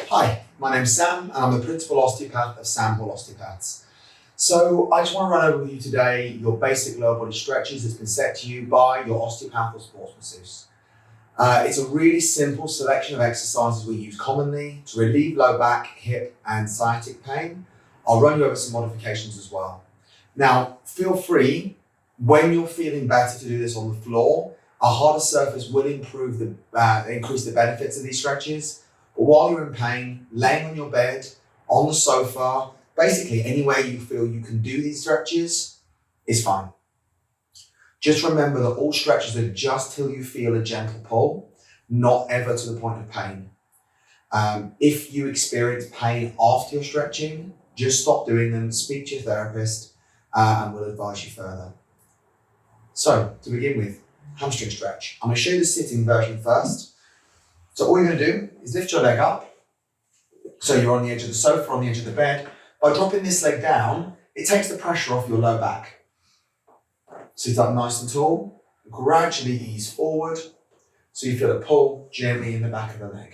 Hi, my name's Sam and I'm the Principal Osteopath of Sam Hall Osteopaths. So I just want to run over with you today your basic lower body stretches that's been set to you by your osteopath or sports masseuse. It's a really simple selection of exercises we use commonly to relieve low back, hip and sciatic pain. I'll run you over some modifications as well. Now, feel free, when you're feeling better, to do this on the floor. A harder surface will increase the benefits of these stretches. But while you're in pain, laying on your bed, on the sofa, basically anywhere you feel you can do these stretches is fine. Just remember that all stretches are just till you feel a gentle pull, not ever to the point of pain. If you experience pain after you're stretching, just stop doing them, speak to your therapist, and we'll advise you further. So, to begin with, hamstring stretch. I'm going to show you the sitting version first. So all you're going to do is lift your leg up. So you're on the edge of the sofa, on the edge of the bed. By dropping this leg down, it takes the pressure off your low back. Sit up nice and tall, and gradually ease forward, so you feel a pull gently in the back of the leg.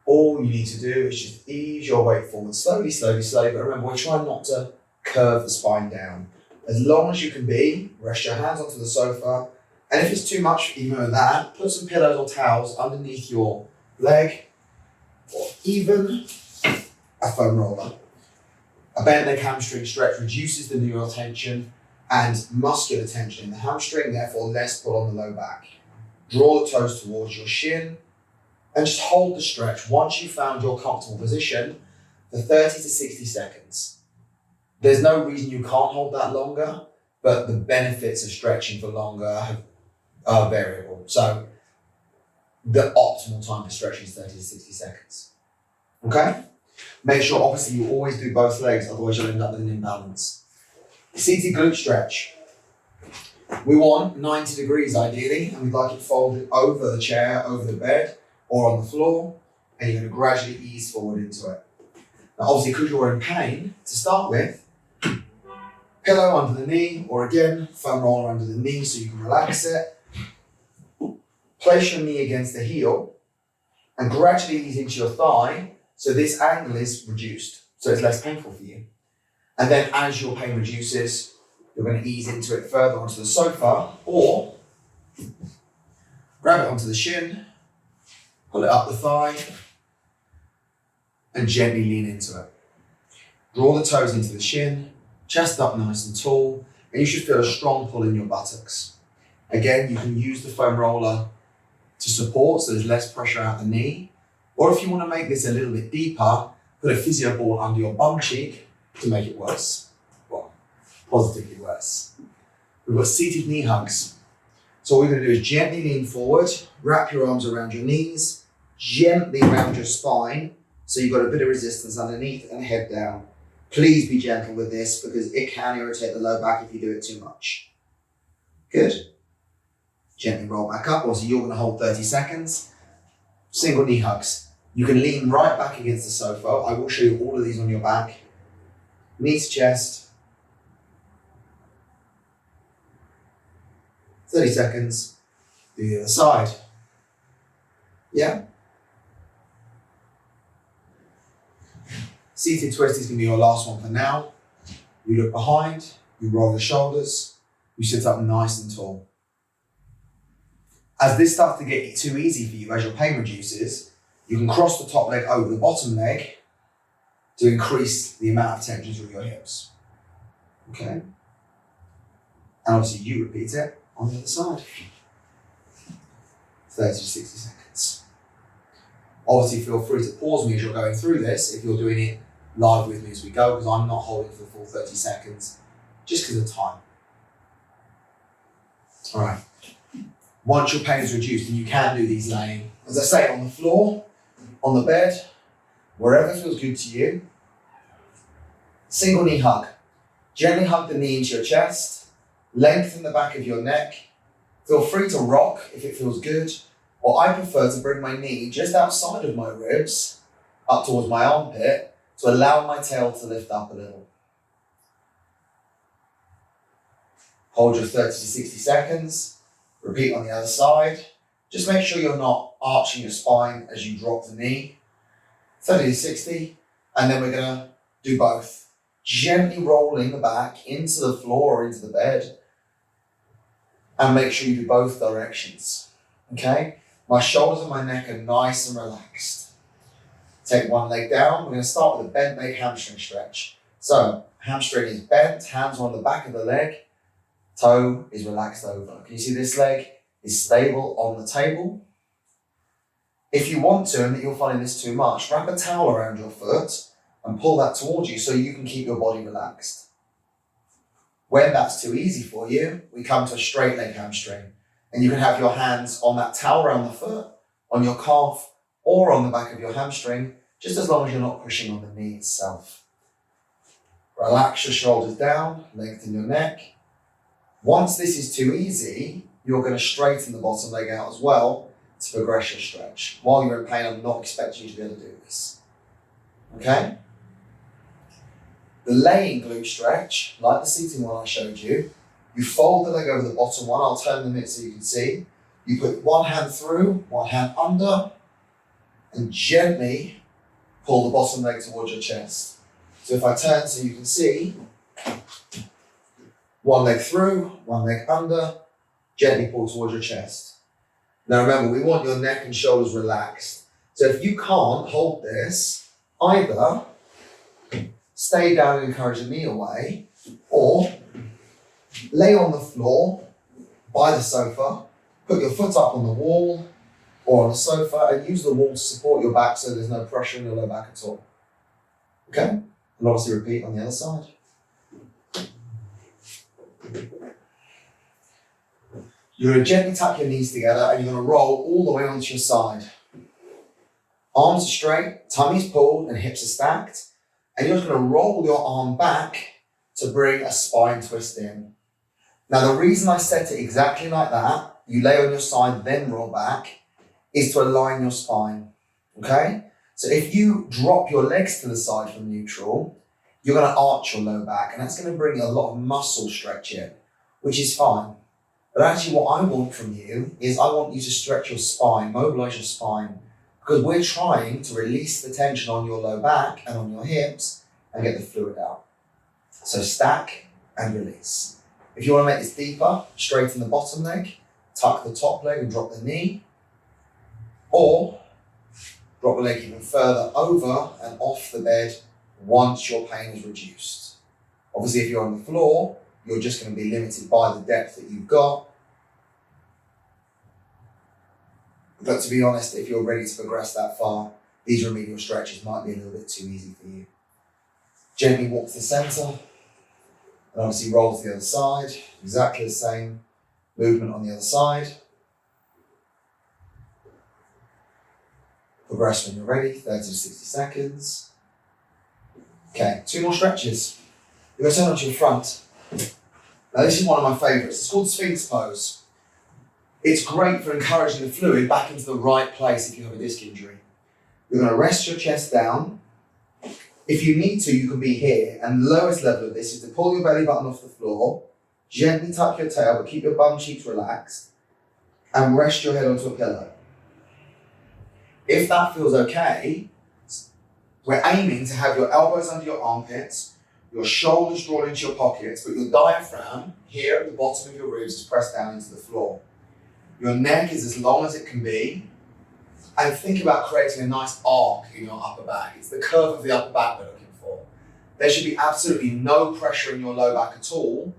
All you need to do is just ease your weight forward slowly, slowly, slowly, but remember, we're trying not to curve the spine down. As long as you can be, rest your hands onto the sofa, and if it's too much, even with that, put some pillows or towels underneath your leg, or even a foam roller. A bent leg hamstring stretch reduces the neural tension and muscular tension in the hamstring, therefore less pull on the low back. Draw the toes towards your shin and just hold the stretch once you've found your comfortable position for 30 to 60 seconds. There's no reason you can't hold that longer, but the benefits of stretching for longer are variable. So the optimal time for stretching is 30 to 60 seconds. Okay? Make sure, obviously, you always do both legs, otherwise you'll end up with an imbalance. Seated glute stretch. We want 90 degrees ideally, and we'd like it folded over the chair, over the bed, or on the floor, and you're going to gradually ease forward into it. Now, obviously, because you're in pain, to start with, pillow under the knee, or again, foam roller under the knee so you can relax it. Place your knee against the heel, and gradually ease into your thigh, so this angle is reduced, so it's less painful for you. And then as your pain reduces, you're going to ease into it further onto the sofa, or grab it onto the shin, pull it up the thigh, and gently lean into it. Draw the toes into the shin, chest up nice and tall, and you should feel a strong pull in your buttocks. Again, you can use the foam roller to support, so there's less pressure at the knee. Or if you want to make this a little bit deeper, put a physio ball under your bum cheek to make it worse. Well, positively worse. We've got seated knee hugs. So what we're going to do is gently lean forward, wrap your arms around your knees, gently around your spine, so you've got a bit of resistance underneath and head down. Please be gentle with this because it can irritate the low back if you do it too much. Good. Gently roll back up, so you're going to hold 30 seconds. Single knee hugs. You can lean right back against the sofa. I will show you all of these on your back. Knee to chest. 30 seconds. Do the other side. Yeah? Seated twist is going to be your last one for now. You look behind, you roll the shoulders, you sit up nice and tall. As this starts to get too easy for you, as your pain reduces, you can cross the top leg over the bottom leg to increase the amount of tension through your hips. Okay? And obviously you repeat it on the other side. 30 to 60 seconds. Obviously feel free to pause me as you're going through this if you're doing it live with me as we go, because I'm not holding for the full 30 seconds, just because of time. All right. Once your pain is reduced, and you can do these laying, as I say, on the floor, on the bed, wherever feels good to you. Single knee hug. Gently hug the knee into your chest, lengthen the back of your neck. Feel free to rock if it feels good, or I prefer to bring my knee just outside of my ribs, up towards my armpit, to allow my tail to lift up a little. Hold your 30 to 60 seconds. Repeat on the other side. Just make sure you're not arching your spine as you drop the knee. 30 to 60. And then we're going to do both. Gently rolling the back into the floor or into the bed. And make sure you do both directions. Okay? My shoulders and my neck are nice and relaxed. Take one leg down. We're going to start with a bent leg hamstring stretch. So, hamstring is bent, hands are on the back of the leg, toe is relaxed over. Can you see this leg is stable on the table? If you want to, and that you're finding this too much, wrap a towel around your foot and pull that towards you so you can keep your body relaxed. When that's too easy for you, we come to a straight leg hamstring. And you can have your hands on that towel around the foot, on your calf, or on the back of your hamstring, just as long as you're not pushing on the knee itself. Relax your shoulders down, lengthen your neck. Once this is too easy, you're going to straighten the bottom leg out as well to progress your stretch. While you're in pain, I'm not expecting you to be able to do this. Okay? The laying glute stretch, like the seating one I showed you, you fold the leg over the bottom one. I'll turn them in so you can see. You put one hand through, one hand under, and gently pull the bottom leg towards your chest. So if I turn so you can see, one leg through, one leg under, gently pull towards your chest. Now remember, we want your neck and shoulders relaxed. So if you can't hold this, either stay down and encourage the knee away, or lay on the floor by the sofa, put your foot up on the wall or on the sofa and use the wall to support your back so there's no pressure in your low back at all. Okay? And obviously repeat on the other side. You're going to gently tuck your knees together and you're going to roll all the way onto your side. Arms are straight, tummy's pulled and hips are stacked. And you're just going to roll your arm back to bring a spine twist in. Now the reason I set it exactly like that, you lay on your side then roll back, is to align your spine. Okay? So if you drop your legs to the side from neutral, you're going to arch your low back and that's going to bring a lot of muscle stretch in, which is fine. But actually what I want from you is I want you to stretch your spine, mobilize your spine, because we're trying to release the tension on your low back and on your hips and get the fluid out. So stack and release. If you want to make this deeper, straighten the bottom leg, tuck the top leg and drop the knee, or drop the leg even further over and off the bed once your pain is reduced. Obviously, if you're on the floor, you're just going to be limited by the depth that you've got. But to be honest, if you're ready to progress that far, these remedial stretches might be a little bit too easy for you. Gently walk to the center, and obviously roll to the other side. Exactly the same movement on the other side. Progress when you're ready, 30 to 60 seconds. Okay, 2 more stretches. You're going to turn onto your front. Now this is one of my favorites. It's called Sphinx pose. It's great for encouraging the fluid back into the right place if you have a disc injury. You're going to rest your chest down. If you need to, you can be here. And the lowest level of this is to pull your belly button off the floor, gently tuck your tail, but keep your bum cheeks relaxed, and rest your head onto a pillow. If that feels okay, we're aiming to have your elbows under your armpits, your shoulders drawn into your pockets, but your diaphragm here at the bottom of your ribs is pressed down into the floor. Your neck is as long as it can be, and think about creating a nice arc in your upper back. It's the curve of the upper back we're looking for. There should be absolutely no pressure in your low back at all,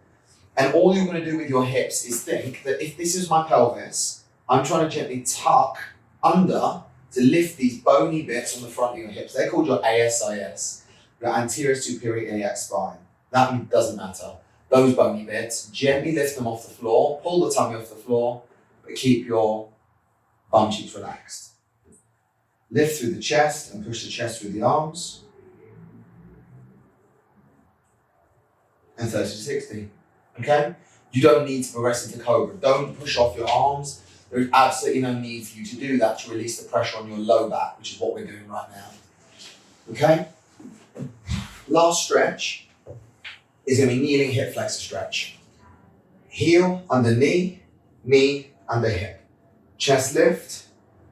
and all you're going to do with your hips is think that if this is my pelvis, I'm trying to gently tuck under to lift these bony bits on the front of your hips. They're called your ASIS, your anterior superior iliac spine. That doesn't matter. Those bony bits, gently lift them off the floor, pull the tummy off the floor, but keep your bum cheeks relaxed. Lift through the chest and push the chest through the arms. And 30 to 60, okay? You don't need to progress into cobra. Don't push off your arms. There's absolutely no need for you to do that to release the pressure on your low back, which is what we're doing right now, okay? Last stretch is going to be kneeling hip flexor stretch. Heel under knee, knee under hip. Chest lift,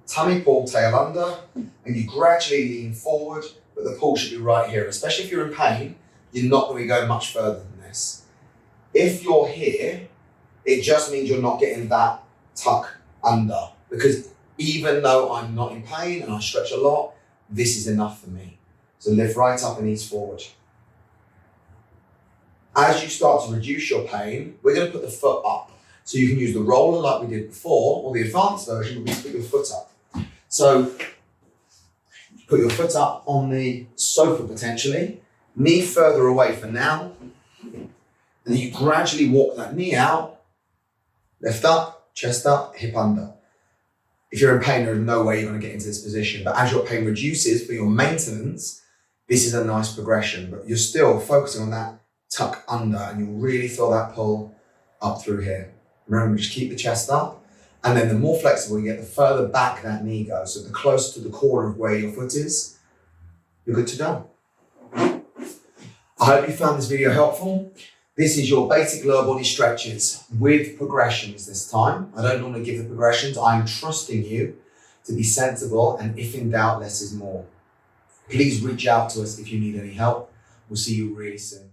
tummy pull, tail under, and you gradually lean forward, but the pull should be right here. Especially if you're in pain, you're not going to go much further than this. If you're here, it just means you're not getting that tuck under, because even though I'm not in pain and I stretch a lot, this is enough for me. So lift right up and ease forward. As you start to reduce your pain, we're going to put the foot up. So you can use the roller like we did before, or the advanced version would be to put your foot up. So put your foot up on the sofa potentially, knee further away for now, and then you gradually walk that knee out, lift up, chest up, hip under. If you're in pain, there's no way you're going to get into this position, but as your pain reduces for your maintenance, this is a nice progression, but you're still focusing on that tuck under, and you'll really feel that pull up through here. Remember, just keep the chest up, and then the more flexible you get, the further back that knee goes. So the closer to the corner of where your foot is, you're good to go. I hope you found this video helpful. This is your basic lower body stretches with progressions this time. I don't normally give the progressions. I'm trusting you to be sensible, and if in doubt, less is more. Please reach out to us if you need any help. We'll see you really soon.